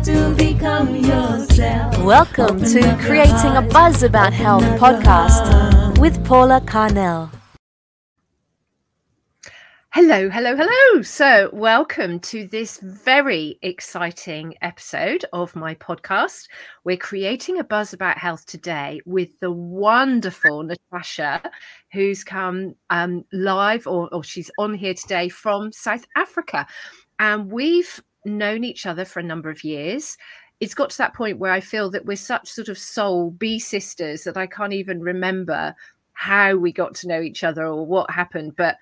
to become yourself. Welcome to Creating a Buzz About Health podcast with Paula Carnell. Hello, hello, hello. So welcome to this very exciting episode of my podcast. We're creating a buzz about health today with the wonderful Natasha, who's come live or she's on here today from South Africa. And we've known each other for a number of years. It's got to that point where I feel that we're such sort of soul bee sisters that I can't even remember how we got to know each other or what happened. But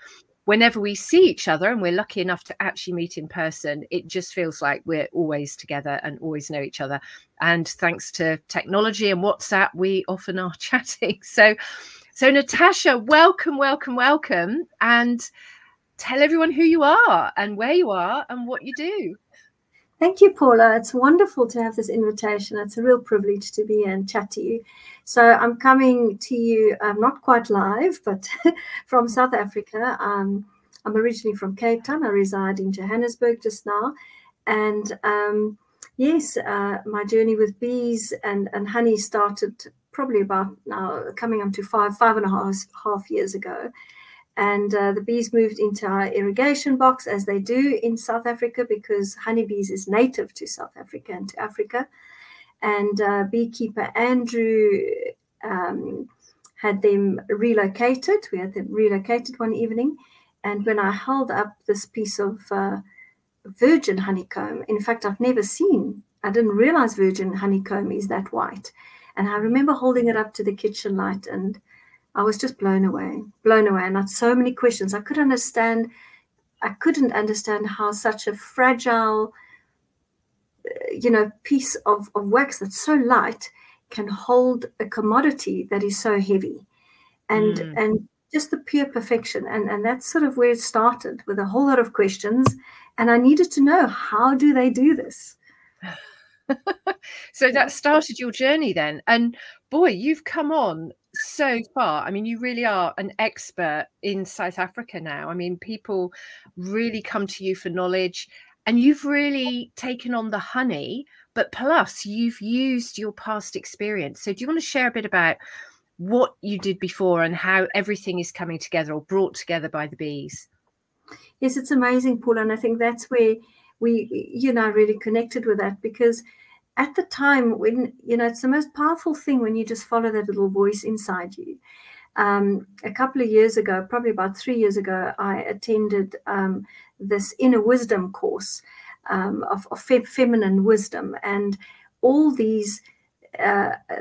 whenever we see each other, and we're lucky enough to actually meet in person, it just feels like we're always together and always know each other. And thanks to technology and WhatsApp, we often are chatting. So Natasha, welcome, welcome, welcome. And tell everyone who you are and where you are and what you do. Thank you, Paula. It's wonderful to have this invitation. It's a real privilege to be here and chat to you. So I'm coming to you, not quite live, but from South Africa. I'm originally from Cape Town. I reside in Johannesburg just now. And yes, my journey with bees and honey started probably about now coming up to five and a half years ago. And the bees moved into our irrigation box, as they do in South Africa, because honeybees is native to South Africa and to Africa. And beekeeper Andrew had them relocated. We had them relocated one evening. And when I held up this piece of virgin honeycomb, in fact, I didn't realize virgin honeycomb is that white. And I remember holding it up to the kitchen light, and I was just blown away. And I had so many questions. I couldn't understand how such a fragile, piece of wax that's so light can hold a commodity that is so heavy. And just the pure perfection. And that's sort of where it started, with a whole lot of questions. And I needed to know, how do they do this? So that started your journey then. And boy, you've come on so far. I mean, you really are an expert in South Africa now. I mean, people really come to you for knowledge, and you've really taken on the honey, but plus you've used your past experience. So do you want to share a bit about what you did before and how everything is coming together or brought together by the bees? Yes, it's amazing, Paula. And I think that's where you and I really connected with that, because at the time when, it's the most powerful thing when you just follow that little voice inside you. A couple of years ago, probably about 3 years ago, I attended this inner wisdom course of feminine wisdom, and all these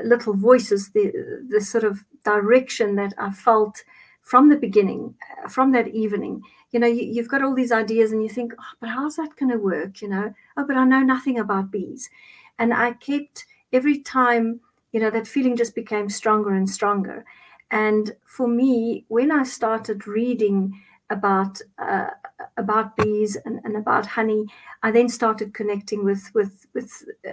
little voices, the sort of direction that I felt from the beginning, from that evening. You've got all these ideas and you think, oh, but how's that going to work? Oh, but I know nothing about bees. And I kept, every time, that feeling just became stronger and stronger. And for me, when I started reading about bees and about honey, I then started connecting with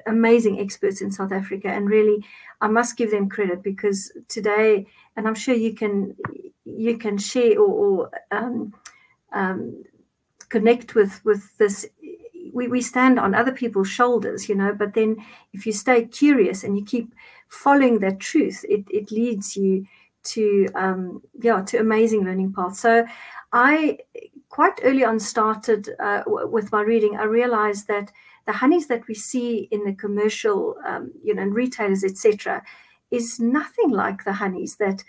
amazing experts in South Africa. And really, I must give them credit, because today, and I'm sure you can share or connect with this. We stand on other people's shoulders, but then if you stay curious and you keep following that truth, it leads you to amazing learning paths. So I quite early on started with my reading. I realized that the honeys that we see in the commercial, and retailers, etc., is nothing like the honeys that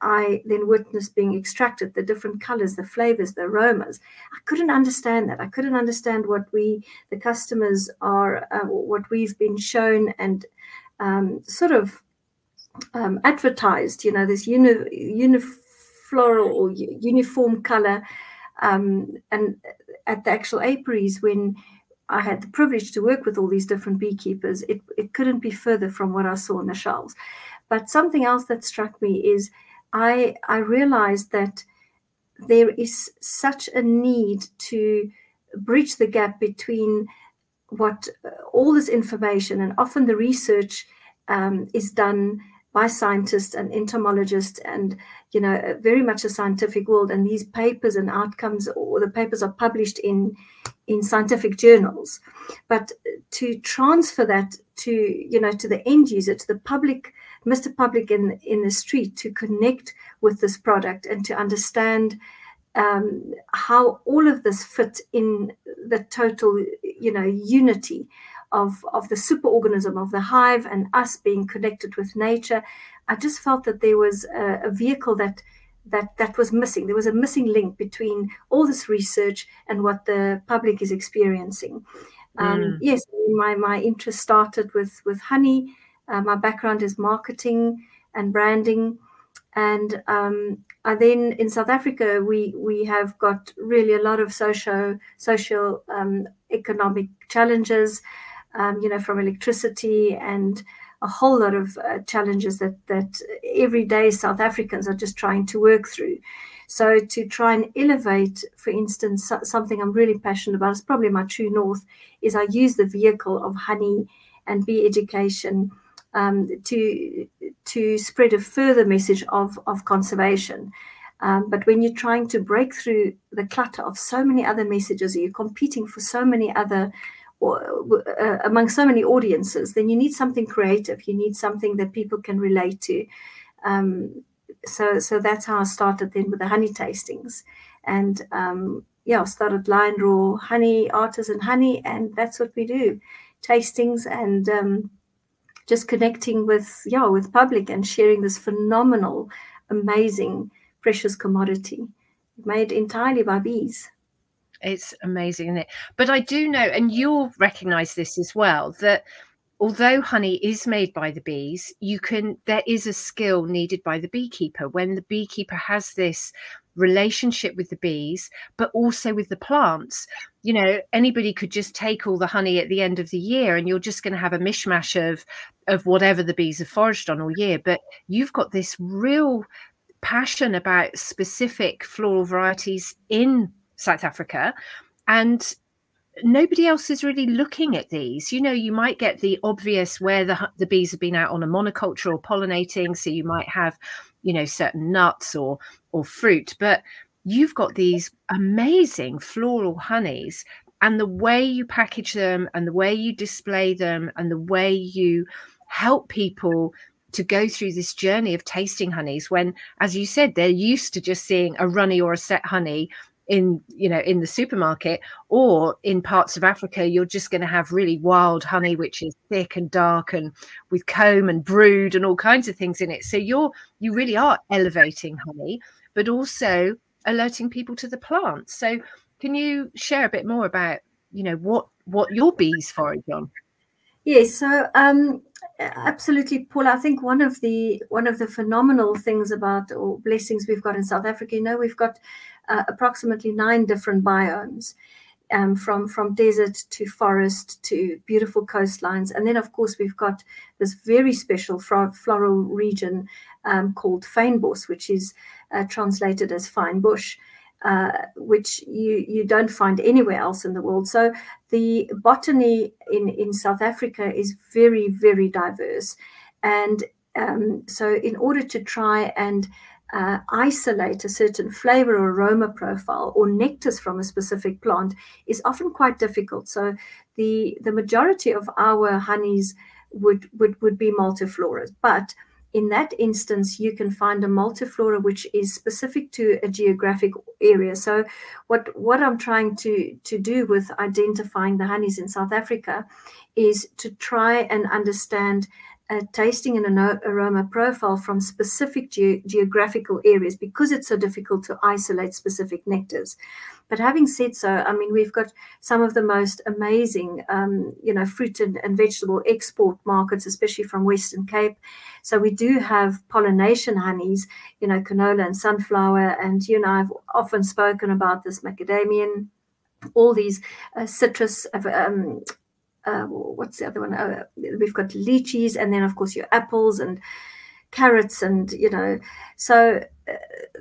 I then witnessed being extracted, the different colors, the flavors, the aromas. I couldn't understand that. I couldn't understand what the customers are, what we've been shown and sort of advertised, this unifloral or uniform color. And at the actual apiaries, when I had the privilege to work with all these different beekeepers, it couldn't be further from what I saw on the shelves. But something else that struck me is I realized that there is such a need to bridge the gap between what all this information, and often the research is done by scientists and entomologists, and very much a scientific world. And these papers and outcomes, or the papers, are published in scientific journals. But to transfer that to to the end user, to the public, Mr. Public in the street, to connect with this product and to understand how all of this fit in the total unity of the superorganism of the hive and us being connected with nature. I just felt that there was a vehicle that was missing. There was a missing link between all this research and what the public is experiencing. Yes, my interest started with honey. My background is marketing and branding, and then in South Africa we have got really a lot of social economic challenges, from electricity and a whole lot of challenges that everyday South Africans are just trying to work through. So to try and elevate, for instance, something I'm really passionate about, it's probably my true north, is I use the vehicle of honey and bee education to spread a further message of conservation. But when you're trying to break through the clutter of so many other messages, or you're competing for so many other, among so many audiences, then you need something creative. You need something that people can relate to. So that's how I started then with the honey tastings. And I started Lyon Raw Honey, Artisan Honey, and that's what we do. Tastings and just connecting with public and sharing this phenomenal, amazing, precious commodity made entirely by bees. It's amazing, isn't it? But I do know, and you'll recognize this as well, that although honey is made by the bees, there is a skill needed by the beekeeper. When the beekeeper has this relationship with the bees, but also with the plants, anybody could just take all the honey at the end of the year, and you're just going to have a mishmash of whatever the bees have foraged on all year. But you've got this real passion about specific floral varieties in South Africa, and nobody else is really looking at these. You might get the obvious where the bees have been out on a monoculture or pollinating, so you might have certain nuts or fruit, but you've got these amazing floral honeys, and the way you package them and the way you display them and the way you help people to go through this journey of tasting honeys, when, as you said, they're used to just seeing a runny or a set honey in the supermarket, or in parts of Africa you're just going to have really wild honey, which is thick and dark and with comb and brood and all kinds of things in it. So you really are elevating honey, but also alerting people to the plants. So can you share a bit more about what your bees forage on? Yes, so absolutely, Paula. I think one of the phenomenal things about, or blessings, we've got in South Africa, we've got approximately 9 different biomes, from desert to forest to beautiful coastlines. And then, of course, we've got this very special floral region called fynbos, which is translated as fine bush, which you don't find anywhere else in the world. So the botany in South Africa is very, very diverse. And so in order to try and isolate a certain flavor or aroma profile or nectars from a specific plant is often quite difficult. So the majority of our honeys would be multifloras, but in that instance, you can find a multiflora which is specific to a geographic area. So what I'm trying to do with identifying the honeys in South Africa is to try and understand tasting and an aroma profile from specific geographical areas, because it's so difficult to isolate specific nectars. But having said so, I mean, we've got some of the most amazing, fruit and vegetable export markets, especially from Western Cape. So we do have pollination honeys, canola and sunflower, and I've often spoken about this, macadamian, all these citrus. What's the other one? We've got lychees, and then of course your apples and carrots, and so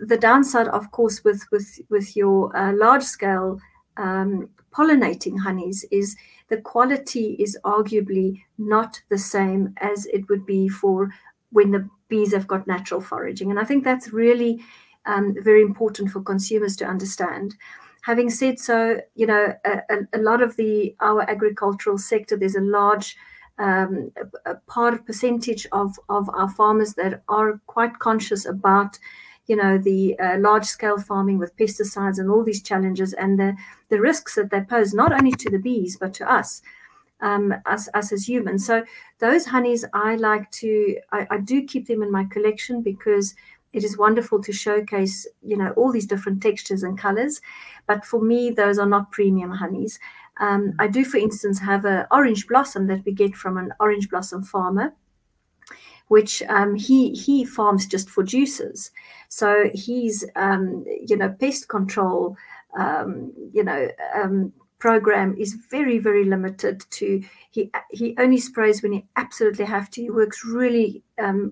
the downside, of course, with your large scale pollinating honeys is the quality is arguably not the same as it would be for when the bees have got natural foraging. And I think that's really very important for consumers to understand. Having said so, you know, a lot of our agricultural sector, there's a large percentage of our farmers that are quite conscious about, you know, the large scale farming with pesticides and all these challenges and the risks that they pose, not only to the bees, but to us as humans. So those honeys, I do keep them in my collection because it is wonderful to showcase, you know, all these different textures and colors. But for me, those are not premium honeys. I do, for instance, have an orange blossom that we get from an orange blossom farmer, which he farms just for juices. So he's, you know, pest control, program is very, very limited to, he only sprays when he absolutely have to. He works really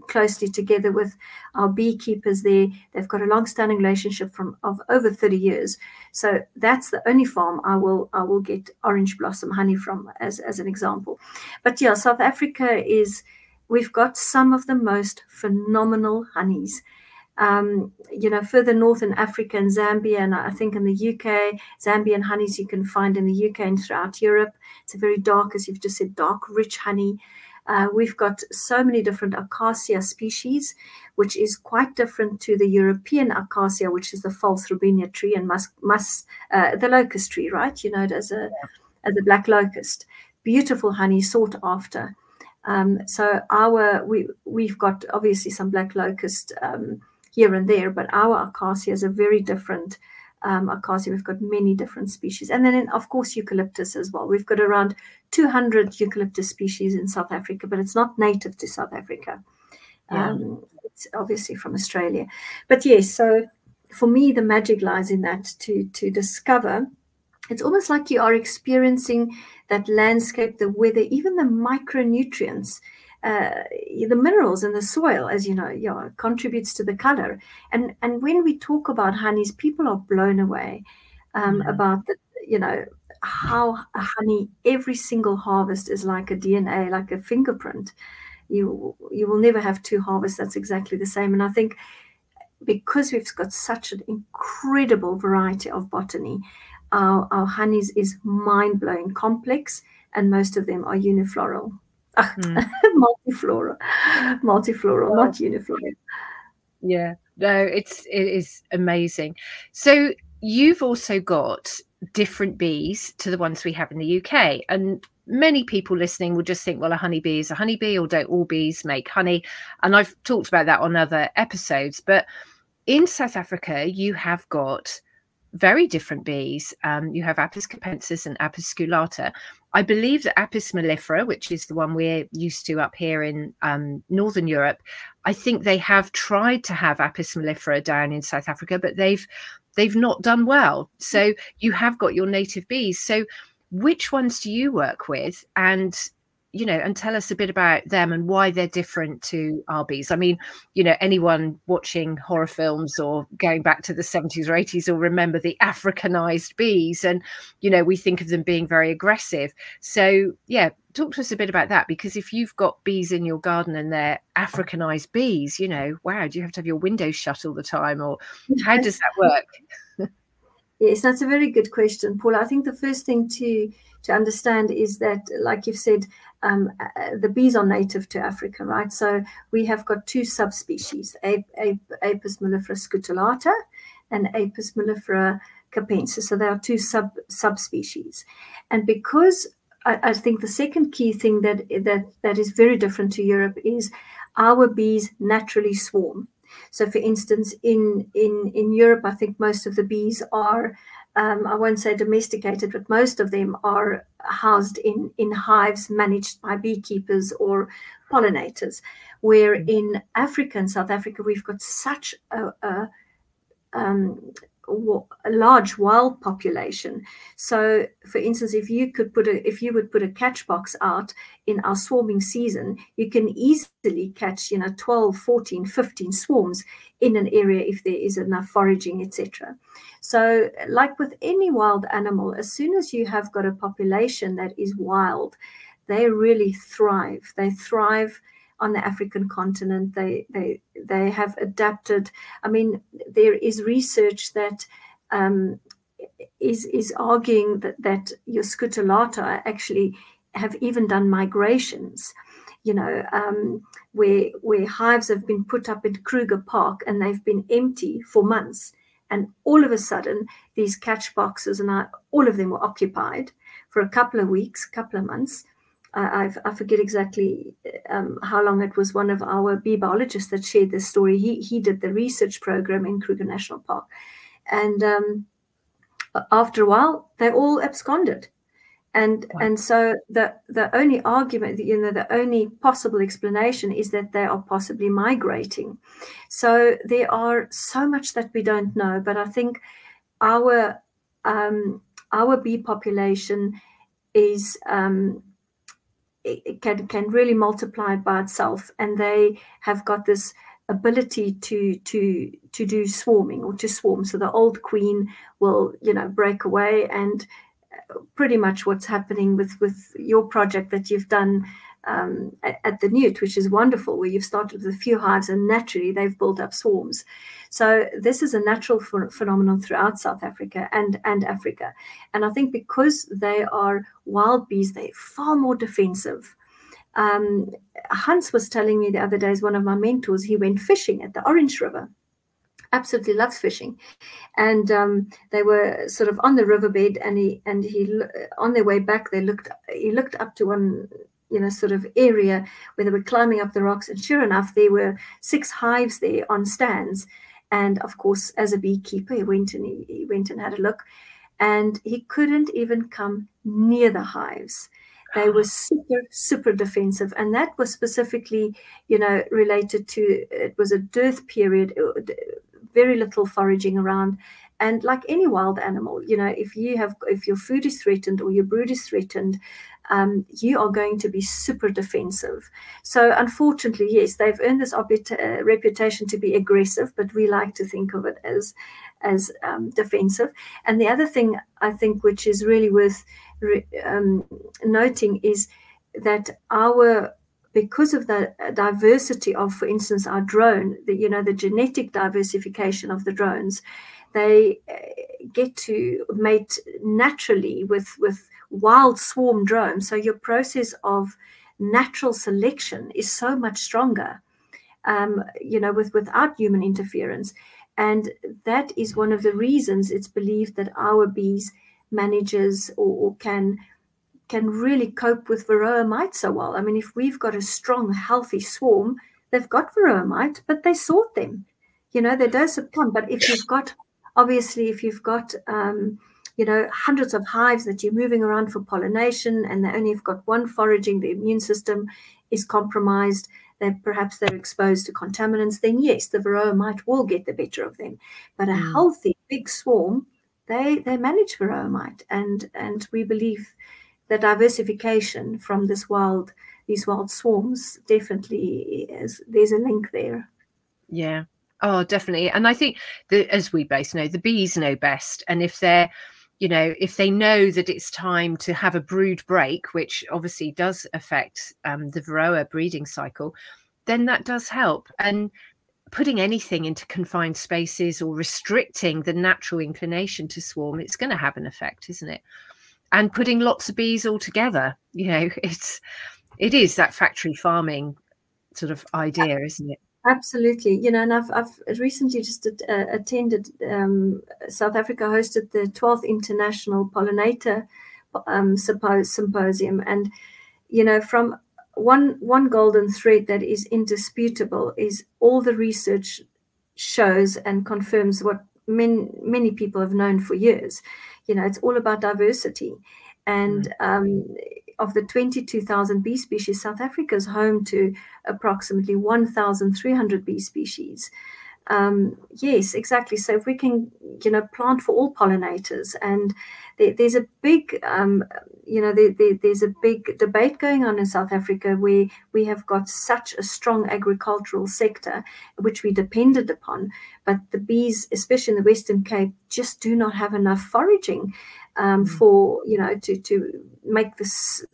closely together with our beekeepers there. They've got a long-standing relationship of over 30 years. So that's the only farm I will get orange blossom honey from, as an example. But yeah, South Africa we've got some of the most phenomenal honeys. You know, further north in Africa and Zambia, and I think in the UK, Zambian honeys you can find in the UK and throughout Europe. It's a very dark, as you've just said, dark, rich honey. We've got so many different acacia species, which is quite different to the European acacia, which is the false robinia tree and the locust tree, right? You know it as a black locust. Beautiful honey, sought after. So we've got obviously some black locust here and there, but our acacia is a very different acacia. We've got many different species. And then, of course, eucalyptus as well. We've got around 200 eucalyptus species in South Africa, but it's not native to South Africa. Yeah. It's obviously from Australia. But yes, so for me, the magic lies in that to discover. It's almost like you are experiencing that landscape, the weather, even the micronutrients, the minerals in the soil, as you know, yeah, contributes to the color. And when we talk about honeys, people are blown away about the, you know, how a honey, every single harvest is like a DNA, like a fingerprint. You will never have two harvests that's exactly the same. And I think because we've got such an incredible variety of botany, our honeys is mind-blowing complex, and most of them are unifloral. Multifloral, not unifloral. Yeah, no, it is amazing. So you've also got different bees to the ones we have in the UK, and many people listening will just think, well, a honeybee is a honeybee, or don't all bees make honey? And I've talked about that on other episodes. But in South Africa, you have got very different bees. You have Apis capensis and Apis sculata. I believe that Apis mellifera, which is the one we're used to up here in Northern Europe, I think they have tried to have Apis mellifera down in South Africa, but they've not done well. So you have got your native bees. So which ones do you work with? And you know, and tell us a bit about them and why they're different to our bees. I mean, you know, anyone watching horror films or going back to the 70s or 80s will remember the Africanized bees. And, you know, we think of them being very aggressive. So, yeah, talk to us a bit about that, because if you've got bees in your garden and they're Africanized bees, you know, wow, do you have to have your windows shut all the time, or how does that work? Yes, that's a very good question, Paula. I think the first thing to understand is that, like you've said, the bees are native to Africa, right? So we have got two subspecies, Apis mellifera scutellata and Apis mellifera capensis. So there are two subspecies. And because I think the second key thing that is very different to Europe is our bees naturally swarm. So, for instance, in Europe, I think most of the bees are, I won't say domesticated, but most of them are housed in hives managed by beekeepers or pollinators. Where in Africa and South Africa, we've got such a large wild population. So, for instance, if you would put a catch box out in our swarming season, you can easily catch 12, 14, 15 swarms in an area if there is enough foraging, etc. So, like with any wild animal, as soon as you have got a population that is wild, they really thrive. They thrive the African continent. They have adapted. I mean, there is research that is arguing that your scutellata actually have even done migrations, where hives have been put up in Kruger Park and they've been empty for months. And all of a sudden, these catch boxes, and all of them were occupied for a couple of weeks, couple of months. I forget exactly how long it was. One of our bee biologists that shared this story. He did the research program in Kruger National Park. And after a while, they all absconded. And so the only argument, the only possible explanation is that they are possibly migrating. So there are so much that we don't know, but I think our bee population is it can really multiply by itself, and they have got this ability to do swarming or to swarm. So the old queen will break away, and pretty much what's happening with your project that you've done at the Newt, which is wonderful, where you've started with a few hives and naturally they've built up swarms. So this is a natural phenomenon throughout South Africa and Africa. And I think because they are wild bees, they're far more defensive. Hans was telling me the other day, as one of my mentors, he went fishing at the Orange River. Absolutely loves fishing, and they were sort of on the riverbed, and he on their way back he looked up to one sort of area where they were climbing up the rocks, and sure enough there were 6 hives there on stands. And of course, as a beekeeper, he went and had a look, and he couldn't even come near the hives. They were super defensive, and that was specifically related to, it was a dearth period, very little foraging around. And like any wild animal, if your food is threatened or your brood is threatened, you are going to be super defensive. So unfortunately, yes, they've earned this reputation to be aggressive, but we like to think of it as defensive. And the other thing I think which is really worth noting is that because of the diversity of, for instance, our drone, the genetic diversification of the drones, they get to mate naturally with wild swarm drones. So your process of natural selection is so much stronger, without human interference. And that is one of the reasons it's believed that our bees manages or can really cope with varroa mite so well. I mean, if we've got a strong, healthy swarm, they've got varroa mite, but they sort them. They don't succumb. But if you've got hundreds of hives that you're moving around for pollination, and they only have got one foraging, the immune system is compromised, perhaps they're exposed to contaminants, then yes, the varroa mite will get the better of them. But a healthy, big swarm, they manage varroa mite, and we believe the diversification from these wild swarms definitely there's a link there. Yeah. Oh, definitely. And I think that, as we both know, the bees know best. And if they're, if they know that it's time to have a brood break, which obviously does affect the varroa breeding cycle, then that does help. And putting anything into confined spaces or restricting the natural inclination to swarm, it's going to have an effect, isn't it? And putting lots of bees all together, it is that factory farming sort of idea, isn't it? Absolutely. And I've recently just attended, South Africa hosted the 12th International Pollinator Symposium. And, from one golden thread that is indisputable is all the research shows and confirms what many people have known for years. It's all about diversity. And of the 22,000 bee species, South Africa is home to approximately 1,300 bee species. Yes, exactly. So if we can, plant for all pollinators, and there's a big, there's a big debate going on in South Africa where we have got such a strong agricultural sector, which we depended upon, but the bees, especially in the Western Cape, just do not have enough foraging for, to make this,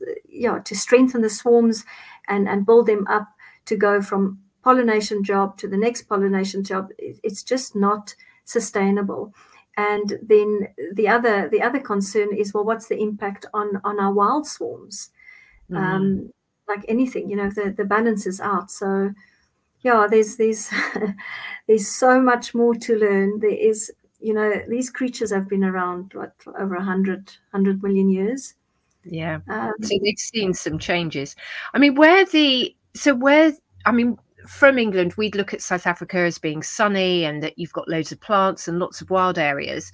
to strengthen the swarms and build them up to go from pollination job to the next pollination job. It's just not sustainable. And then the other concern is, well, what's the impact on our wild swarms? Like anything, the balance is out. So yeah, there's there's so much more to learn. There is, these creatures have been around over 100 million years. Yeah. So they've seen some changes. I mean, from England, we'd look at South Africa as being sunny and that you've got loads of plants and lots of wild areas.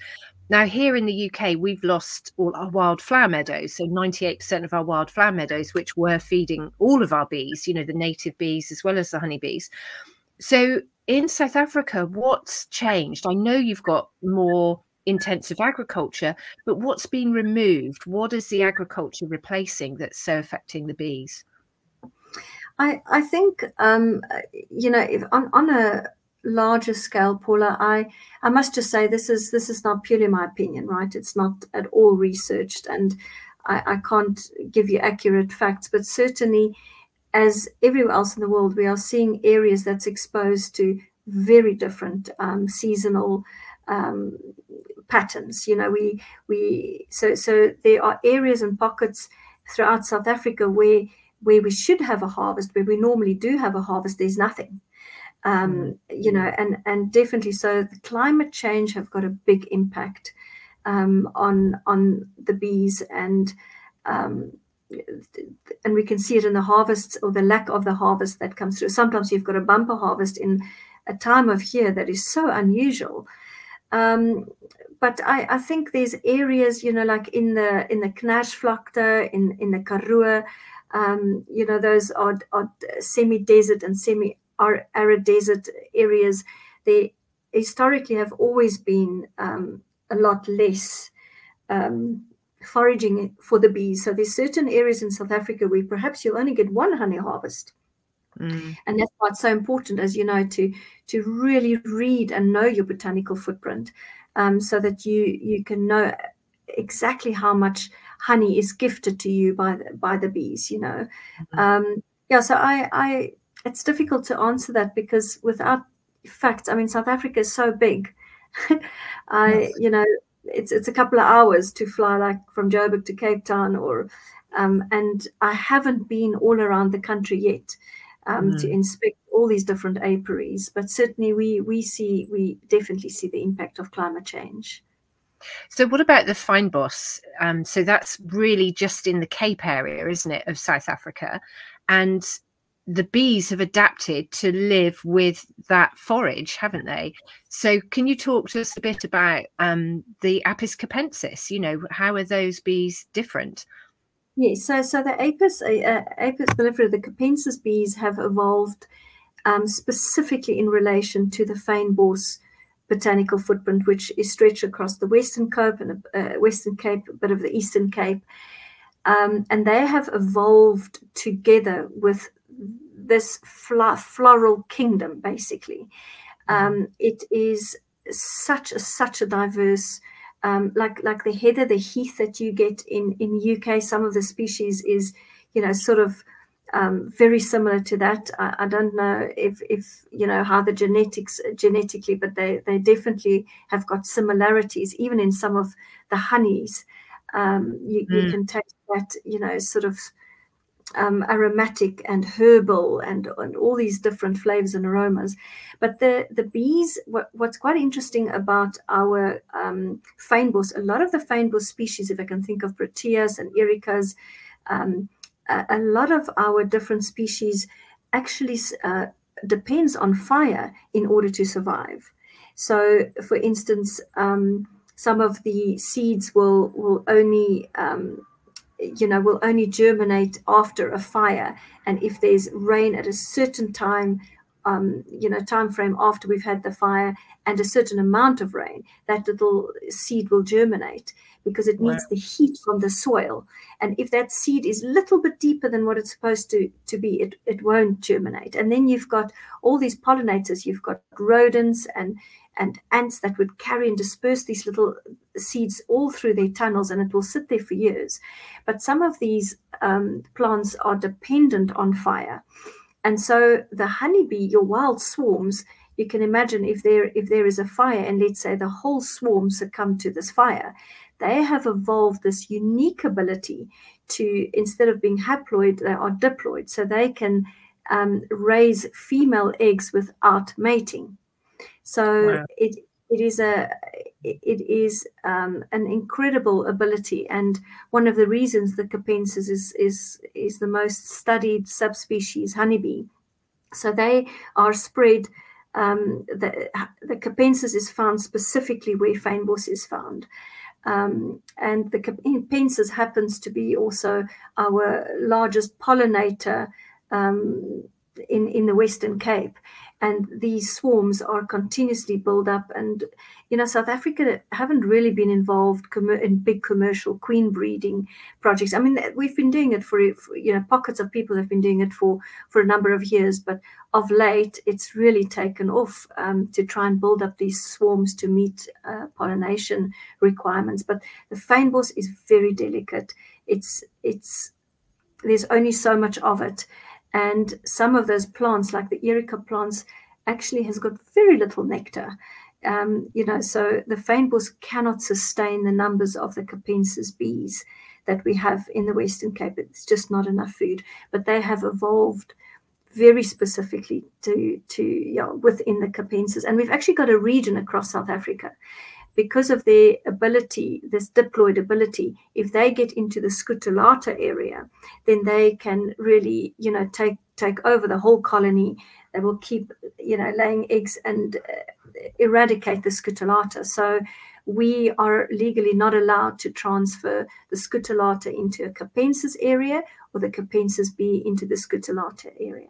Now, here in the UK, we've lost all our wildflower meadows. So 98% of our wildflower meadows, which were feeding all of our bees, the native bees as well as the honeybees. So in South Africa, what's changed? I know you've got more intensive agriculture, but what's been removed? What is the agriculture replacing that's so affecting the bees? I think, if on a larger scale, Paula, I must just say this is not purely my opinion, right? It's not at all researched, and I can't give you accurate facts, but certainly, as everywhere else in the world, we are seeing areas that's exposed to very different seasonal patterns. So there are areas and pockets throughout South Africa where we should have a harvest, where we normally do have a harvest, there's nothing. And definitely so the climate change have got a big impact on the bees, and we can see it in the harvests or the lack of the harvest that comes through. Sometimes you've got a bumper harvest in a time of year that is so unusual. But I think there's areas, like in the Knaarsvlakte, in the Karoo, those are semi-desert and semi-arid desert areas. They historically have always been a lot less foraging for the bees. So there's certain areas in South Africa where perhaps you'll only get one honey harvest. And that's why it's so important, as you know, to really read and know your botanical footprint, so that you can know exactly how much honey is gifted to you by the bees. So it's difficult to answer that, because without facts, I mean, South Africa is so big. It's a couple of hours to fly, like from Joburg to Cape Town, and I haven't been all around the country yet to inspect all these different apiaries. But certainly we definitely see the impact of climate change. So what about the fynbos? So that's really just in the Cape area, isn't it, of South Africa? And the bees have adapted to live with that forage, haven't they? So can you talk to us a bit about the Apis capensis? How are those bees different? Yes, so the Apis mellifera, the capensis bees have evolved specifically in relation to the fynbos botanical footprint, which is stretched across the Western Cape and Western Cape, a bit of the Eastern Cape, and they have evolved together with this floral kingdom. Basically, it is such a diverse, like the heather, the heath that you get in UK. Some of the species is sort of very similar to that. I don't know if how the genetically, but they definitely have got similarities. Even in some of the honeys, you can taste that sort of aromatic and herbal and all these different flavors and aromas. But the bees, what's quite interesting about our fynbos, a lot of the fynbos species, if I can think of Proteas and Ericas, a lot of our different species actually depends on fire in order to survive. So, for instance, some of the seeds will only germinate after a fire, and if there's rain at a certain time, time frame after we've had the fire, and a certain amount of rain, that little seed will germinate, because it needs the heat from the soil. And if that seed is a little bit deeper than what it's supposed to be, it won't germinate. And then you've got all these pollinators. You've got rodents and ants that would carry and disperse these little seeds all through their tunnels, and it will sit there for years. But some of these plants are dependent on fire. And so the honeybee, your wild swarms, you can imagine if there is a fire and let's say the whole swarm succumb to this fire, they have evolved this unique ability to, instead of being haploid, they are diploid. So they can raise female eggs without mating. So Wow. it is an incredible ability, and one of the reasons the capensis is the most studied subspecies honeybee. So they are spread. The capensis is found specifically where fynbos is found. And the capensis happens to be also our largest pollinator in the Western Cape. And these swarms are continuously built up. And, you know, South Africa haven't really been involved in big commercial queen breeding projects. I mean, we've been doing it for you know, pockets of people have been doing it for a number of years. But of late, it's really taken off to try and build up these swarms to meet pollination requirements. But the fynbos is very delicate. There's only so much of it. And some of those plants, like the erica plants, actually has got very little nectar. You know, so the fynbos cannot sustain the numbers of the capensis bees that we have in the Western Cape. It's just not enough food. But they have evolved very specifically to within the capensis. And we've actually got a region across South Africa. Because of their ability, this diploid ability, if they get into the scutellata area, then they can really, you know, take over the whole colony. They will keep, you know, laying eggs and eradicate the scutellata. So we are legally not allowed to transfer the scutellata into a capensis area or the capensis bee into the scutellata area.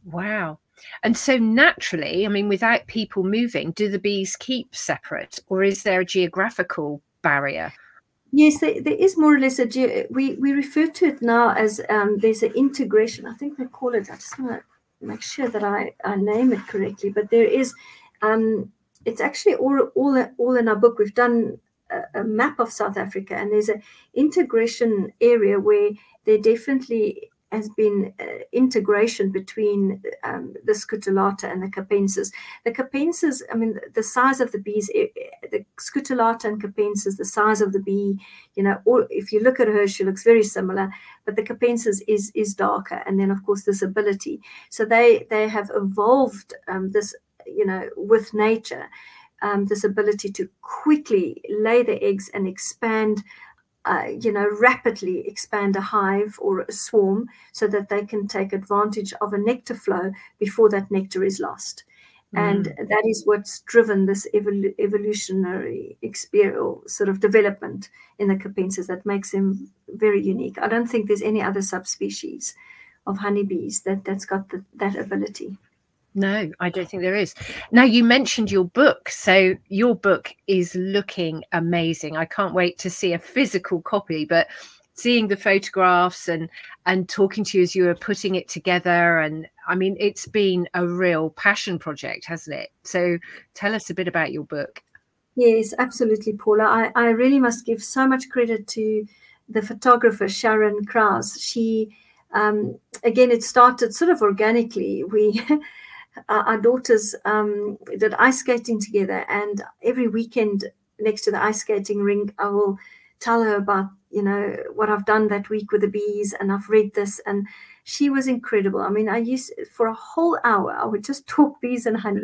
Wow. And so naturally, I mean, without people moving, do the bees keep separate, or is there a geographical barrier? Yes, there is more or less we refer to it now as there's an integration. I think they call it, I just want to make sure that I name it correctly, but there is, it's actually all in our book. We've done a map of South Africa, and there's an integration area where there definitely has been integration between the scutellata and the capensis. The capensis, I mean, the size of the bees, the scutellata and capensis, the size of the bee, you know, if you look at her, she looks very similar, but the capensis is darker. And then, of course, this ability. So they have evolved this, you know, with nature, this ability to quickly lay the eggs and expand, you know, rapidly expand a hive or a swarm so that they can take advantage of a nectar flow before that nectar is lost. And that is what's driven this evolutionary experience or sort of development in the capensis that makes them very unique. I don't think there's any other subspecies of honeybees that's got that ability. No, I don't think there is. Now, you mentioned your book. So your book is looking amazing. I can't wait to see a physical copy, but seeing the photographs and talking to you as you were putting it together. And I mean, it's been a real passion project, hasn't it? So tell us a bit about your book. Yes, absolutely, Paula. I really must give so much credit to the photographer, Sharon Krause. She, again, it started sort of organically. Our daughters did ice skating together, and every weekend next to the ice skating rink, I will tell her about, you know, what I've done that week with the bees, and I've read this, and she was incredible. I mean, for a whole hour, I would just talk bees and honey.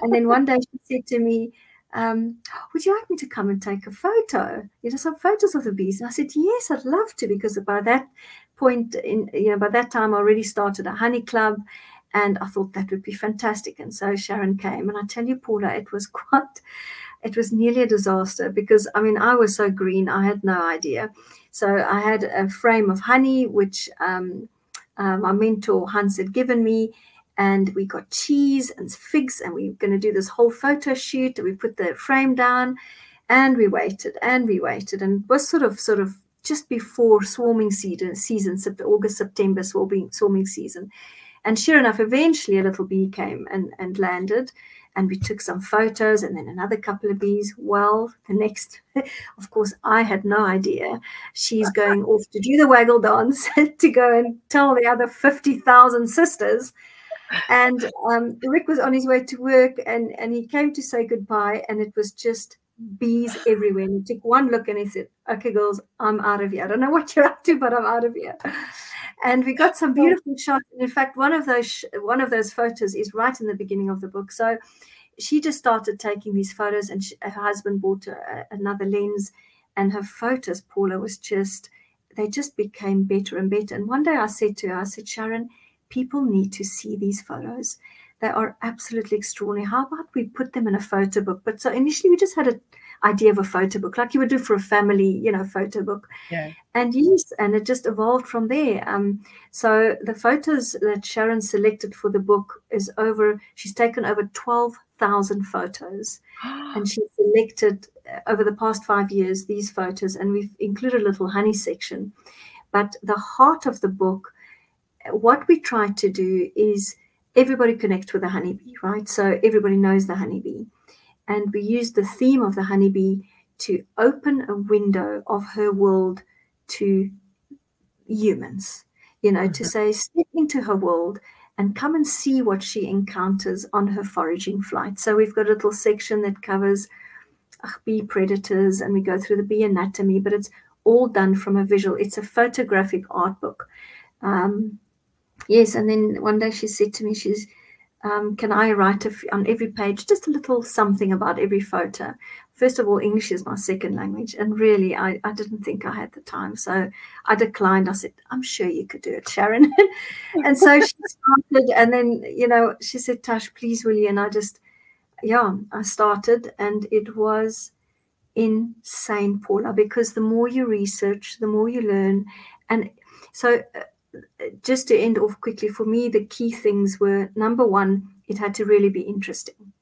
And then one day she said to me, would you like me to come and take a photo? You know, some photos of the bees. And I said, yes, I'd love to, because by that point, by that time, I already started a honey club. And I thought that would be fantastic. And so Sharon came. And I tell you, Paula, it was nearly a disaster, because, I mean, I was so green, I had no idea. So I had a frame of honey, which my mentor, Hans, had given me. And we got cheese and figs, and we were going to do this whole photo shoot. And we put the frame down, and we waited. And it was sort of just before swarming season, August, September, swarming season. And sure enough, eventually a little bee came and landed. and we took some photos, and then another couple of bees. Well, the next, of course, I had no idea. She's going off to do the waggle dance to go and tell the other 50,000 sisters. And Rick was on his way to work, and he came to say goodbye, and it was just bees everywhere. And he took one look and he said, "Okay, girls, I'm out of here. I don't know what you're up to, but I'm out of here." And we got some beautiful shots. And in fact, one of those photos is right in the beginning of the book. So she just started taking these photos, and her husband bought another lens, and her photos, Paula, they just became better and better. And one day I said to her, I said, "Sharon, people need to see these photos. They are absolutely extraordinary. How about we put them in a photo book?" But so initially we just had an idea of a photo book, like you would do for a family, photo book. Yeah. And yes, and it just evolved from there. So the photos that Sharon selected for the book she's taken over 12,000 photos. And she selected over the past 5 years these photos, and we've included a little honey section. But the heart of the book, what we try to do is everybody connects with the honeybee, right? So everybody knows the honeybee. And we use the theme of the honeybee to open a window of her world to humans, to say, step into her world and come and see what she encounters on her foraging flight. So we've got a little section that covers bee predators, and we go through the bee anatomy, but it's all done from a visual. It's a photographic art book. Yes, and then one day she said to me, can I write on every page just a little something about every photo? First of all, English is my second language, and really I didn't think I had the time, so I declined. I said, "I'm sure you could do it, Sharon." And so she started, and then she said, "Tash, please, will you?" And I started, and it was insane, Paula, because the more you research, the more you learn. And so just to end off quickly, for me, the key things were, number one, it had to really be interesting.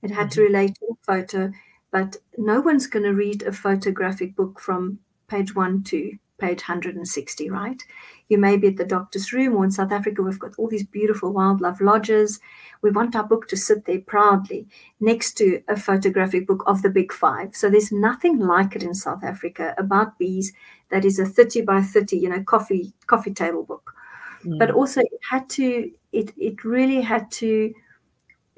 It had to relate to a photo, but no one's going to read a photographic book from page 1 to page 160, right? You may be at the doctor's room, or in South Africa, we've got all these beautiful wildlife lodges. We want our book to sit there proudly next to a photographic book of the big five. So there's nothing like it in South Africa about bees that is a 30 by 30, coffee table book. But also it really had to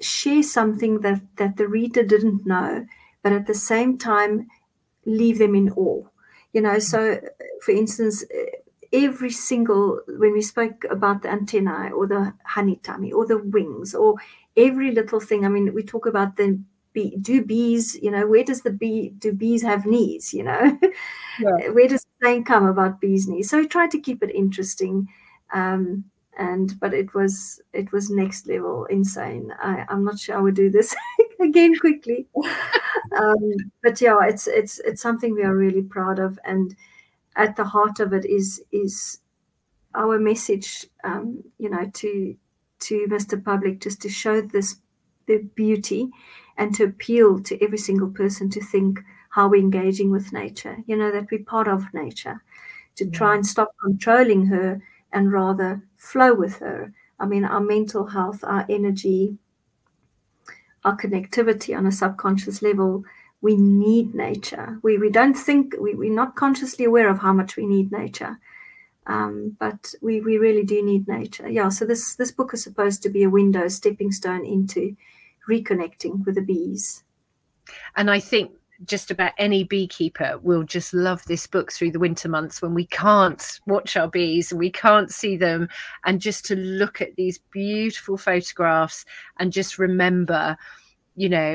share something that the reader didn't know, but at the same time leave them in awe. So for instance, when we spoke about the antennae or the honey tummy or the wings or every little thing, I mean, we talk about the bee. Do bees, where does do bees have knees, Yeah. Where does the saying come about bees' knees? So we tried to keep it interesting. But it was next level insane. I'm not sure I would do this again quickly. But yeah, it's something we are really proud of, and at the heart of it is our message, to Mr. Public, just to show the beauty and to appeal to every single person to think how we're engaging with nature, that we're part of nature, to try and stop controlling her and rather flow with her. I mean, our mental health, our energy, our connectivity on a subconscious level, we need nature. We don't think, we're not consciously aware of how much we need nature, but we really do need nature. Yeah, so this book is supposed to be a window, a stepping stone into reconnecting with the bees. And I think just about any beekeeper will just love this book through the winter months when we can't watch our bees and we can't see them, and just to look at these beautiful photographs and just remember,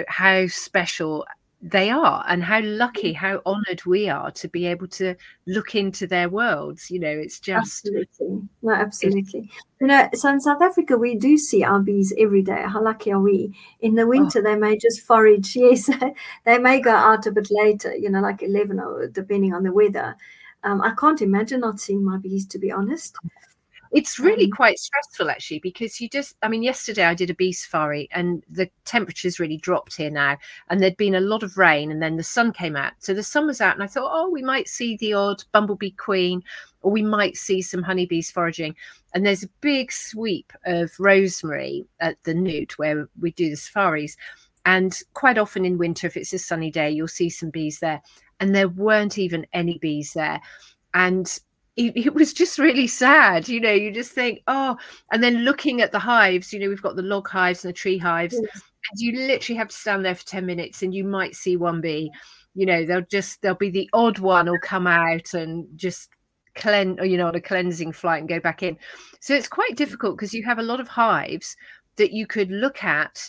how special they are and how lucky, how honored we are to be able to look into their worlds. It's just absolutely. So in South Africa we do see our bees every day. How lucky are we? In the winter they may just forage. Yes, they may go out a bit later, like 11 or depending on the weather. I can't imagine not seeing my bees, to be honest. It's really quite stressful, actually, because yesterday I did a bee safari and the temperatures really dropped here now, and there'd been a lot of rain, and then the sun came out. So the sun was out and I thought, we might see the odd bumblebee queen, or we might see some honeybees foraging. And there's a big sweep of rosemary at the Newt where we do the safaris. And quite often in winter, if it's a sunny day, you'll see some bees there. And there weren't even any bees there. And it was just really sad. You know, you just think, oh, and then looking at the hives, you know, we've got the log hives and the tree hives. Yes. And you literally have to stand there for 10 minutes and you might see one bee. You know, there'll be the odd one will come out and just cleanse, you know, on a cleansing flight and go back in. So it's quite difficult because you have a lot of hives that you could look at,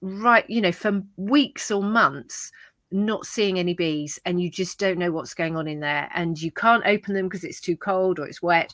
right, you know, for weeks or months, not seeing any bees, and you just don't know what's going on in there, and you can't open them because it's too cold or it's wet.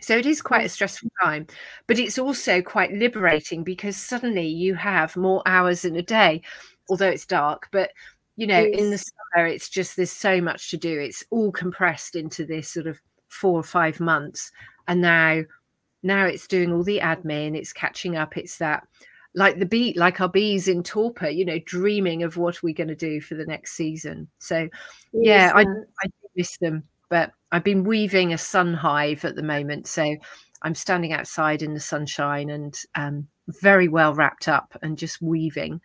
So it is quite a stressful time, but it's also quite liberating because suddenly you have more hours in a day, although it's dark. But you know, in the summer, it's just, there's so much to do. It's all compressed into this sort of 4 or 5 months, and now it's doing all the admin, it's catching up, it's that, like our bees in torpor, you know, dreaming of what we're going to do for the next season. So yeah, I do miss them, but I've been weaving a sun hive at the moment, so I'm standing outside in the sunshine and very well wrapped up and just weaving.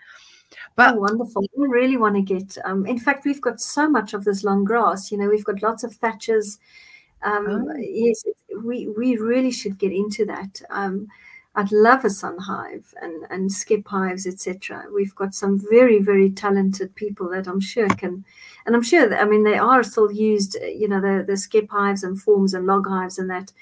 But wonderful. We really want to get in fact, we've got so much of this long grass, you know, we've got lots of thatches. Yes, we really should get into that. I'd love a sun hive and skip hives, etc. We've got some very, very talented people that I'm sure can, and I'm sure that, I mean, they are still used, you know, the skip hives and forms and log hives and that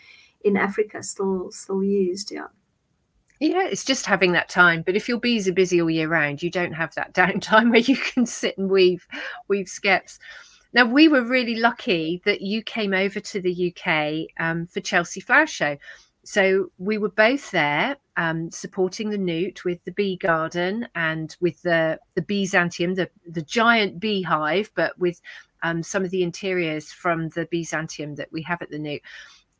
in Africa still used. Yeah, it's just having that time. But if your bees are busy all year round, you don't have that downtime where you can sit and weave skeps. Now, we were really lucky that you came over to the UK for Chelsea Flower Show. So we were both there supporting the Newt with the bee garden and with the Byzantium, the giant beehive, but with some of the interiors from the Byzantium that we have at the Newt.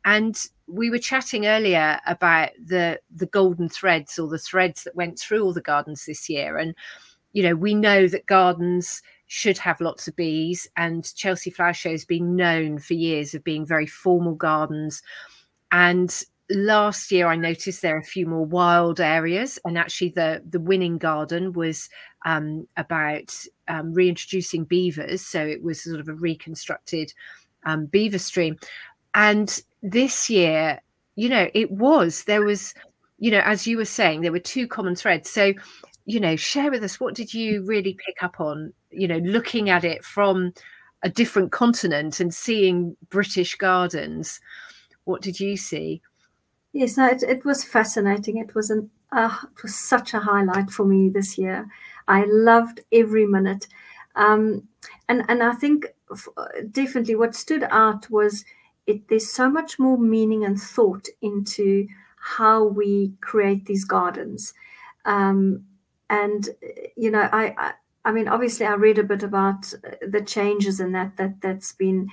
And we were chatting earlier about the golden threads, or the threads that went through all the gardens this year. And, you know, we know that gardens should have lots of bees, and Chelsea Flower Show has been known for years of being very formal gardens. And last year I noticed there are a few more wild areas, and actually the winning garden was about reintroducing beavers. So it was sort of a reconstructed beaver stream. And this year, you know, there was, you know, as you were saying, there were two common threads. So, you know, share with us, what did you really pick up on, you know, looking at it from a different continent and seeing British gardens? What did you see? Yes, no, it was fascinating. It was such a highlight for me this year. I loved every minute. And I think definitely what stood out was there's so much more meaning and thought into how we create these gardens. And, you know, I mean, obviously I read a bit about the changes in that's been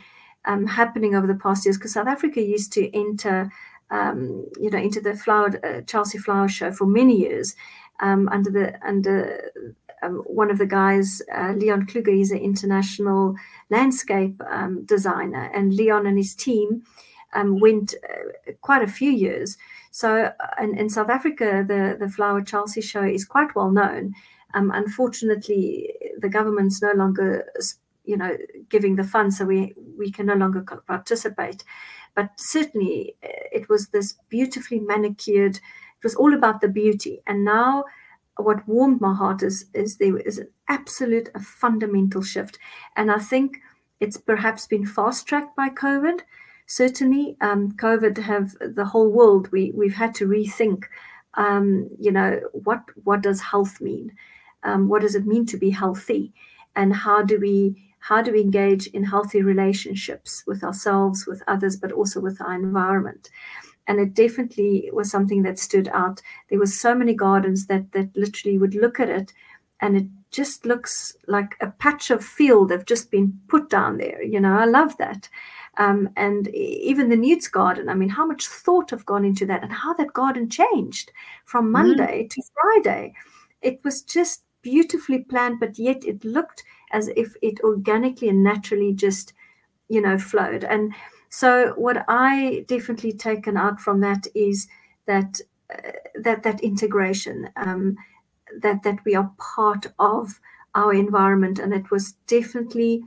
happening over the past years, because South Africa used to enter, you know, into the Chelsea Flower Show for many years under one of the guys, Leon Kluger. He's an international landscape designer, and Leon and his team went quite a few years. So in South Africa, the Flower Chelsea Show is quite well known. Unfortunately, the government's no longer, you know, giving the funds, so we can no longer participate. But certainly it was this beautifully manicured, it was all about the beauty. And now what warmed my heart is there is an absolute, a fundamental shift. And I think it's perhaps been fast-tracked by COVID. Certainly, COVID have the whole world, we've had to rethink, you know, what does health mean? What does it mean to be healthy? And how do we engage in healthy relationships with ourselves, with others, but also with our environment? And it definitely was something that stood out. There were so many gardens that literally would look at it, and it just looks like a patch of field have just been put down there. You know, I love that. And even the Newt's garden, I mean, how much thought have gone into that, and how that garden changed from Monday to Friday. It was just beautifully planned, but yet it looked as if it organically and naturally just, you know, flowed. And so what I definitely taken out from that is that integration. that we are part of our environment. And it was definitely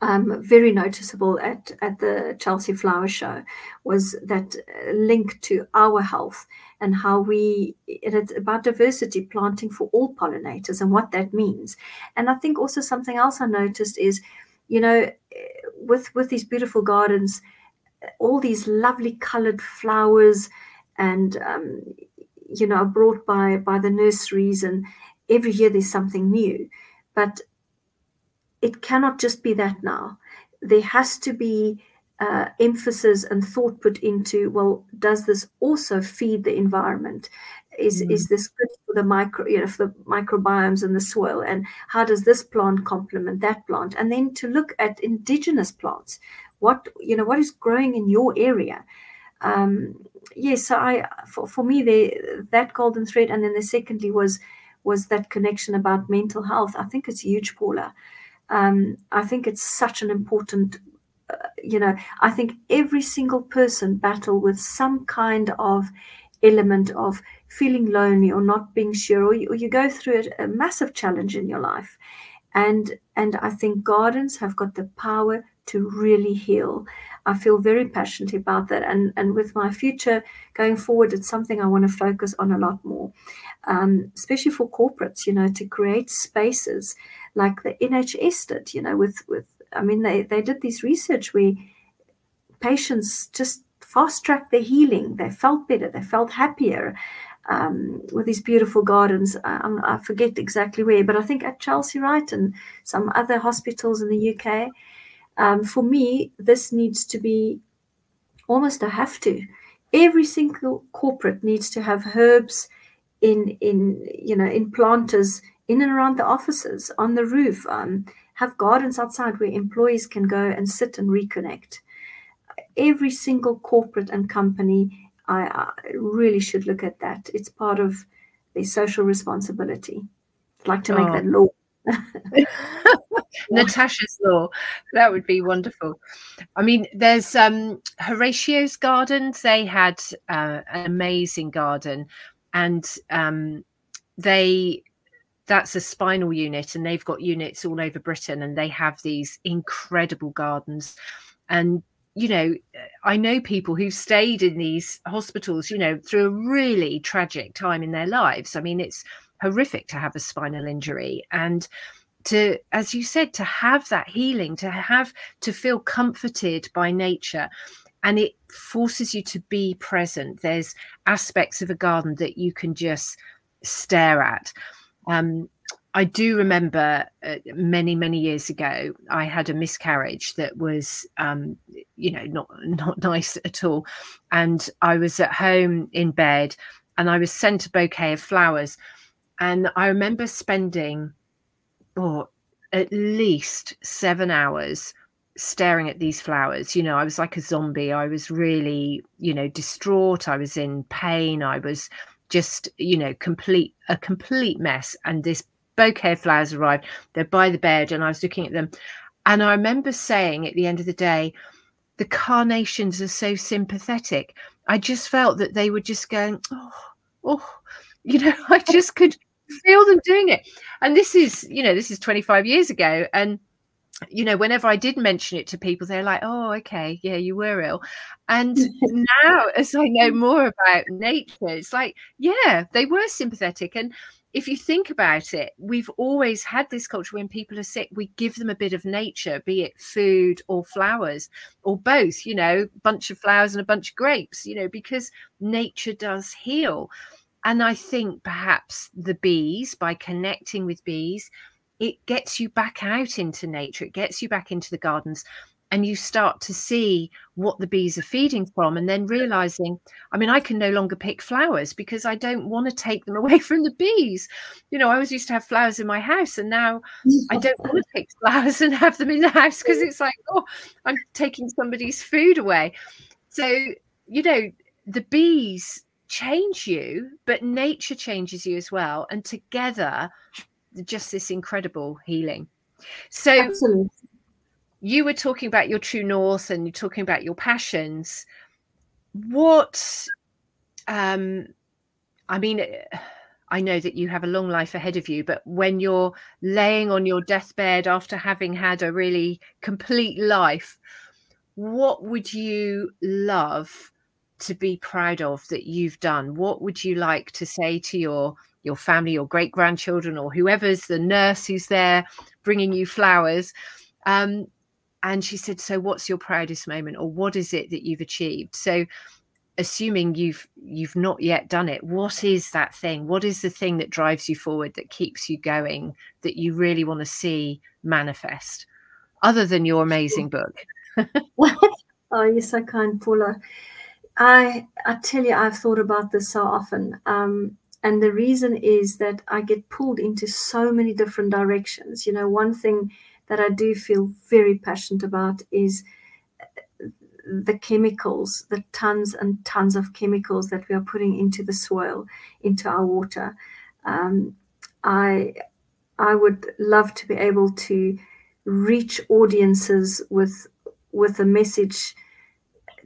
very noticeable at the Chelsea Flower Show, was that link to our health and how and it's about diversity, planting for all pollinators and what that means. And I think also something else I noticed is, with these beautiful gardens, all these lovely colored flowers and are brought by the nurseries, and every year there's something new. But it cannot just be that now. There has to be emphasis and thought put into, well, does this also feed the environment? Is this good for the for the microbiomes in the soil? And how does this plant complement that plant? And then to look at indigenous plants. What is growing in your area? Yes, so for me, that golden thread, and then the secondly was that connection about mental health. I think it's huge, Paula. I think it's such an important, I think every single person battle with some kind of element of feeling lonely or not being sure, or you go through a massive challenge in your life. And I think gardens have got the power to really heal. I feel very passionate about that. And with my future going forward, it's something I want to focus on a lot more, especially for corporates, to create spaces like the NHS did, they did this research where patients just fast-tracked their healing. They felt better. They felt happier with these beautiful gardens. I forget exactly where, but I think at Chelsea, right, and some other hospitals in the UK. For me, this needs to be almost a have to. Every single corporate needs to have herbs in planters in and around the offices, on the roof, have gardens outside where employees can go and sit and reconnect. Every single corporate and company, I really should look at that. It's part of their social responsibility. I'd like to make that law. Natasha's law. That would be wonderful. I mean, there's Horatio's Gardens. They had an amazing garden, and that's a spinal unit, and they've got units all over Britain, and they have these incredible gardens. And I know people who've stayed in these hospitals, through a really tragic time in their lives. I mean, it's horrific to have a spinal injury, and to, as you said, to have that healing, to feel comforted by nature, and it forces you to be present. There's aspects of a garden that you can just stare at. I do remember many, many years ago, I had a miscarriage that was, not nice at all. And I was at home in bed, and I was sent a bouquet of flowers. And I remember spending at least 7 hours staring at these flowers. I was like a zombie. I was really, distraught. I was in pain. I was just, a complete mess. And this bouquet of flowers arrived. They're by the bed, and I was looking at them. And I remember saying at the end of the day, the carnations are so sympathetic. I just felt that they were just going, I just could feel them doing it. And this is 25 years ago. And, whenever I did mention it to people, they're like, oh, okay, yeah, you were ill. And now, as I know more about nature, it's like, yeah, they were sympathetic. And if you think about it, we've always had this culture when people are sick, we give them a bit of nature, be it food or flowers or both, a bunch of flowers and a bunch of grapes, because nature does heal. And I think perhaps the bees, by connecting with bees, it gets you back out into nature. It gets you back into the gardens, and you start to see what the bees are feeding from, and then realizing, I can no longer pick flowers because I don't want to take them away from the bees. I always used to have flowers in my house, and now I don't want to pick flowers and have them in the house because it's like, I'm taking somebody's food away. So, the bees change you, but nature changes you as well. And together, just this incredible healing. So absolutely. You were talking about your true north, and you're talking about your passions. What I I know that you have a long life ahead of you, but when you're laying on your deathbed after having had a really complete life, what would you love to be proud of that you've done? What would you like to say to your family, your great-grandchildren, or whoever's the nurse who's there bringing you flowers? And she said, so what's your proudest moment, or what is it that you've achieved? So assuming you've not yet done it, what is that thing? What is the thing that drives you forward, that keeps you going, that you really want to see manifest, other than your amazing book? Oh, you're so kind, Paula. I tell you, I've thought about this so often. And the reason is that I get pulled into so many different directions. You know, one thing that I do feel very passionate about is the chemicals, the tons and tons of chemicals that we are putting into the soil, into our water. I would love to be able to reach audiences with a message,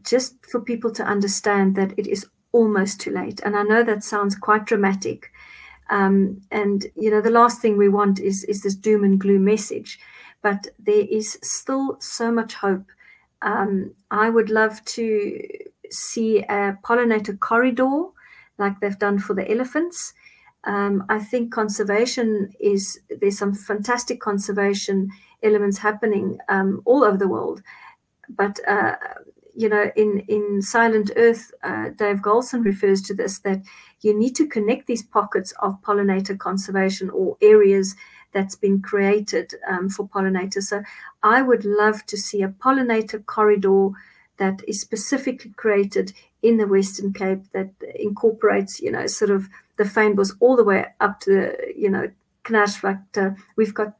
just for people to understand that it is almost too late. And I know that sounds quite dramatic. And, you know, the last thing we want is this doom and gloom message. But there is still so much hope. I would love to see a pollinator corridor like they've done for the elephants. I think conservation there's some fantastic conservation elements happening all over the world. But, you know, in Silent Earth, Dave Golson refers to this, that you need to connect these pockets of pollinator conservation, or areas that's been created for pollinators. So I would love to see a pollinator corridor that is specifically created in the Western Cape, that incorporates, you know, sort of the fynbos all the way up to the, you know, Knarsvlakte. We've got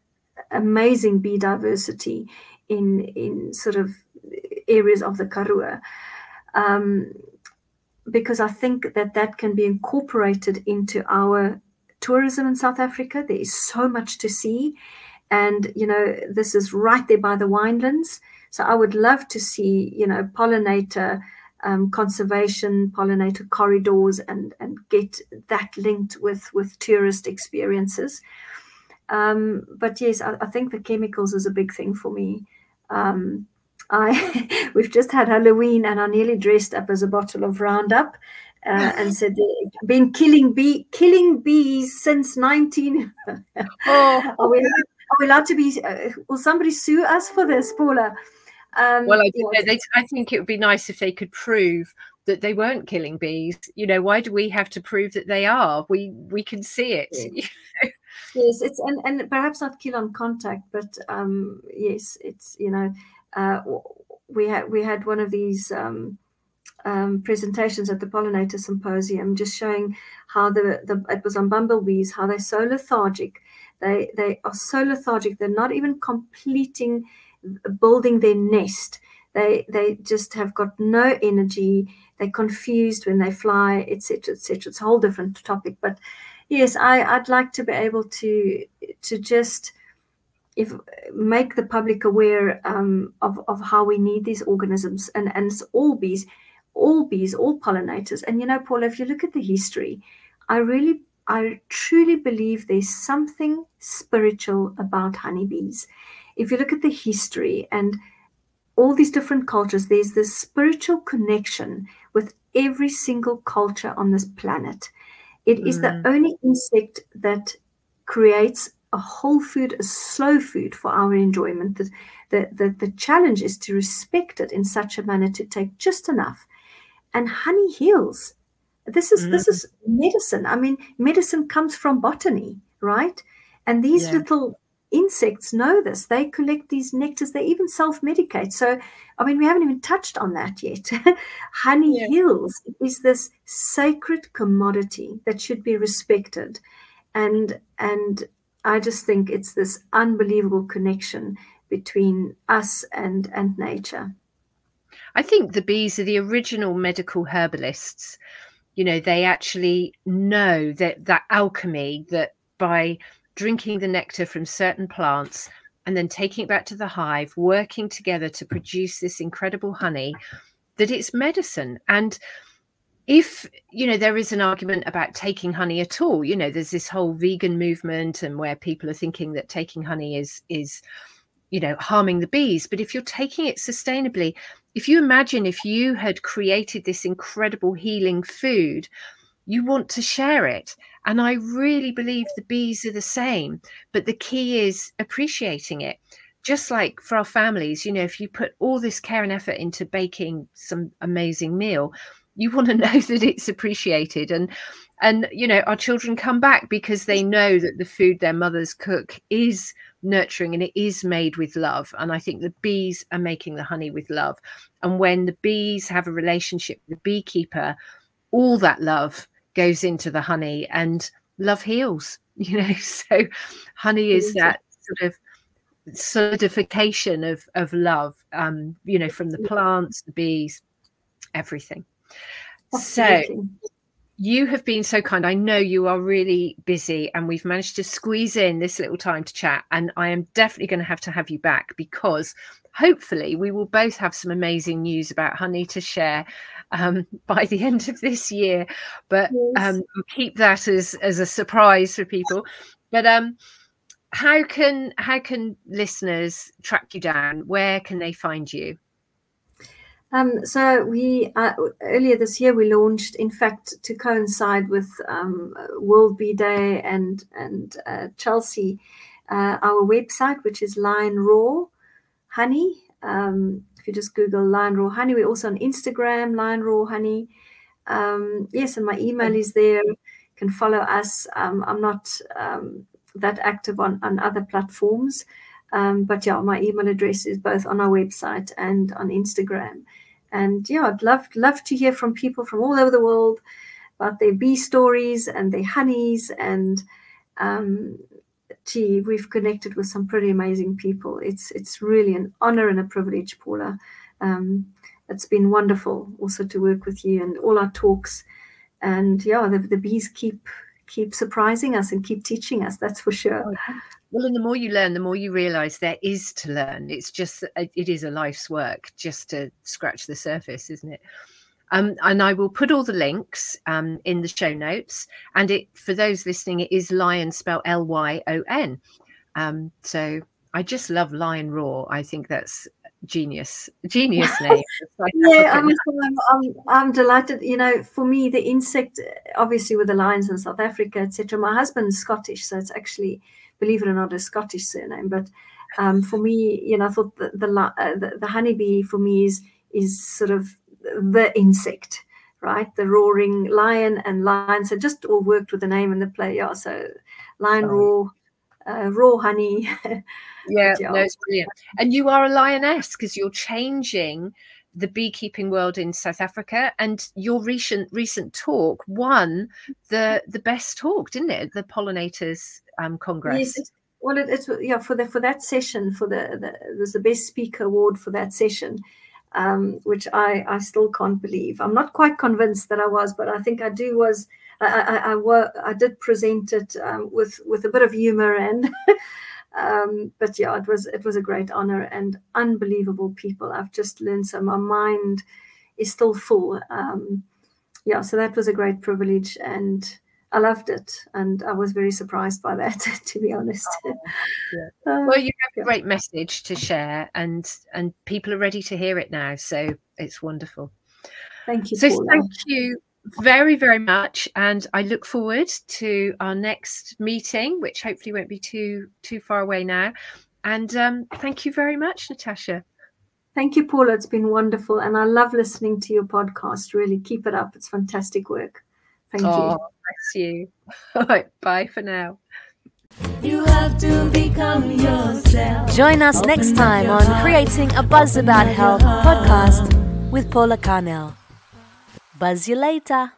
amazing bee diversity in sort of areas of the Karoo, because I think that can be incorporated into our tourism in South Africa. There is so much to see, and you know, this is right there by the winelands. So I would love to see, you know, pollinator conservation, pollinator corridors, and get that linked with tourist experiences. But yes, I think the chemicals is a big thing for me. We've just had Halloween, and I nearly dressed up as a bottle of Roundup, and said they've been killing bees since 19. Oh. Are we allowed to be? Will somebody sue us for this, Paula? Well, I don't know. I think it would be nice if they could prove that they weren't killing bees. You know, why do we have to prove that they are? We can see it. Yes, yes, it's and perhaps not kill on contact, but yes, it's, you know, we had one of these presentations at the Pollinator Symposium, just showing how it was on bumblebees, how they're so lethargic. They are so lethargic. They're not even building their nest. They just have got no energy. They're confused when they fly, etc., etc. It's a whole different topic. But yes, I'd like to be able to just make the public aware of how we need these organisms, and it's all bees, all pollinators. And you know, Paula, if you look at the history, I truly believe there's something spiritual about honeybees. If you look at the history and all these different cultures, there's this spiritual connection with every single culture on this planet. It is the only insect that creates a whole food, a slow food for our enjoyment. The challenge is to respect it in such a manner to take just enough. And honey heals. This is medicine. I mean, medicine comes from botany, right? And these little insects know this. They collect these nectars. They even self-medicate. So, I mean, we haven't even touched on that yet. Honey heals. It is this sacred commodity that should be respected. And I just think it's this unbelievable connection between us and nature. I think the bees are the original medical herbalists. You know, they actually know that alchemy, that by drinking the nectar from certain plants and then taking it back to the hive, working together to produce this incredible honey, that it's medicine. And if, there is an argument about taking honey at all, there's this whole vegan movement, and where people are thinking that taking honey is harming the bees. But if you're taking it sustainably, if you imagine if you had created this incredible healing food, you want to share it. And I really believe the bees are the same. But the key is appreciating it. Just like for our families, if you put all this care and effort into baking some amazing meal, you want to know that it's appreciated. And our children come back because they know that the food their mothers cook is nurturing and it is made with love. And I think the bees are making the honey with love. And when the bees have a relationship with the beekeeper, all that love goes into the honey, and love heals, so honey is that sort of solidification of love, from the plants, the bees, everything. Absolutely. So you have been so kind. I know you are really busy, and we've managed to squeeze in this little time to chat, and I am definitely going to have you back, because hopefully we will both have some amazing news about honey to share by the end of this year. But we'll keep that as a surprise for people. But how can listeners track you down? Where can they find you? So we earlier this year we launched, in fact, to coincide with World Bee Day and Chelsea, our website, which is Lion Raw Honey. If you just Google Lion Raw Honey, we're also on Instagram, Lion Raw Honey. Yes, and my email is there. You can follow us. I'm not that active on other platforms. But yeah, my email address is both on our website and on Instagram. And yeah, I'd love to hear from people from all over the world about their bee stories and their honeys. And we've connected with some pretty amazing people. It's really an honor and a privilege, Paula. It's been wonderful also to work with you and all our talks. And yeah, the bees keep surprising us and keep teaching us, that's for sure. Well, and the more you learn, the more you realize there is to learn. It's just, it is a life's work just to scratch the surface, isn't it? And I will put all the links in the show notes. And for those listening, it is Lyon, spelled Lyon. So I just love Lion Raw. I think that's genius name. Yeah, I'm delighted. For me, the insect, obviously with the lions in South Africa, etc. My husband's Scottish, so it's actually, believe it or not, a Scottish surname. But for me, I thought the honeybee for me is sort of the insect, right? The roaring lion and lion. So just all worked with the name and the play. Yeah, so Lion Raw, raw honey. Yeah, no, it's brilliant. And you are a lioness because you're changing the beekeeping world in South Africa. And your recent talk won the best talk, didn't it? The Pollinators Congress. Yes. Well, it's for that session, there's the best speaker award for that session, which I still can't believe. I'm not quite convinced that I was, but I think I did present it with a bit of humor and. But yeah, it was a great honor and unbelievable people. I've just learned so my mind is still full. Yeah, so that was a great privilege and I loved it. And I was very surprised by that, to be honest. Well, you have a great message to share and people are ready to hear it now. So it's wonderful. Thank you, So Paula. Thank you very, very much, and I look forward to our next meeting, which hopefully won't be too far away now. And thank you very much, Natasha. Thank you, Paula. It's been wonderful, and I love listening to your podcast. Really, keep it up. It's fantastic work. Thank you. Bless you. All right, bye for now. You have to become yourself. Join us next time on Creating a Buzz About Health podcast with Paula Carnell. Buzz you later.